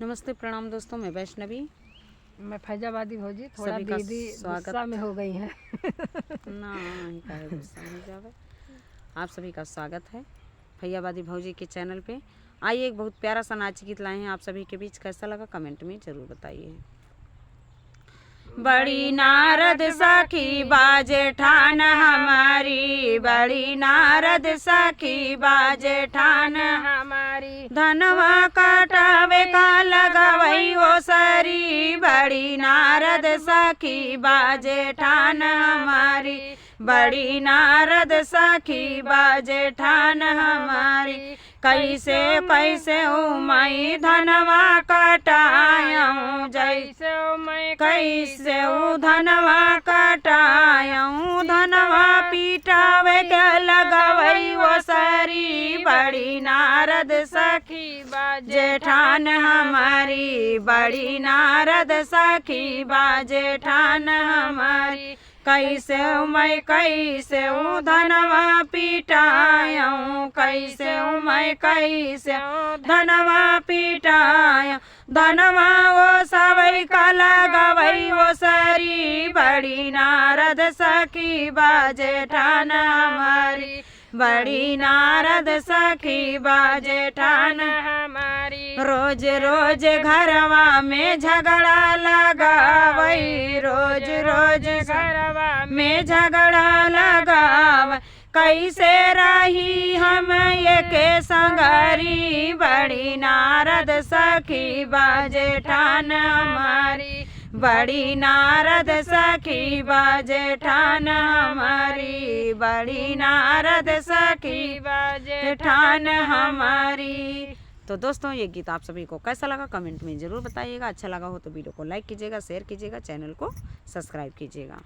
नमस्ते प्रणाम दोस्तों, मैं वैष्णवी। मैं फैजाबादी भौजी। थोड़ा सभी का दीदी स्वागत। गुस्सा में हो गई हैं। ना ही काहे गुस्सा नहीं जावे। आप सभी का स्वागत है फैजाबादी भौजी के चैनल पे। आइए, एक बहुत प्यारा सा नाच गीत लाए हैं आप सभी के बीच। कैसा लगा कमेंट में ज़रूर बताइए। बड़ी नारद सखी बाजे ठान हमारी, बड़ी नारद सखी बाजे ठान हमारी धनवा काटावे का लगवई वो सरी, बड़ी नारद सखी बाजे ठान हमारी, बड़ी नारद सखी बाजे ठान हमारी। कैसे कैसे उमई धनवा कटायूं, जैसे मैं कैसे धनवा कटायूं, धनवा पीटावे के लगवई वो सरी, बड़ी नारद सखी बाजे ठान हमारी, बड़ी नारद सखी बाजे ठान हमारी। कैसे मैं कैसे धनवा पीटायूं, कैसे मैं कैसे धनवा पीटायूं, धनवा वो सवई का लगवई वो सरी, बड़ी नारद सखी बाजे ठान हमारी, बड़ी नारद सखी बाजे ठान हमारी। रोज रोज घरवा में झगड़ा लगावई, रोज रोज घरवा में झगड़ा लगाव, कैसे रही हम एक संगरी, बड़ी नारद सखी बाजे ठान हमारी, बड़ी नारद सखी बाजे ठान हमारी, बड़ी नारद सखी बाजे ठान हमारी। तो दोस्तों, ये गीत आप सभी को कैसा लगा कमेंट में ज़रूर बताइएगा। अच्छा लगा हो तो वीडियो को लाइक कीजिएगा, शेयर कीजिएगा, चैनल को सब्सक्राइब कीजिएगा।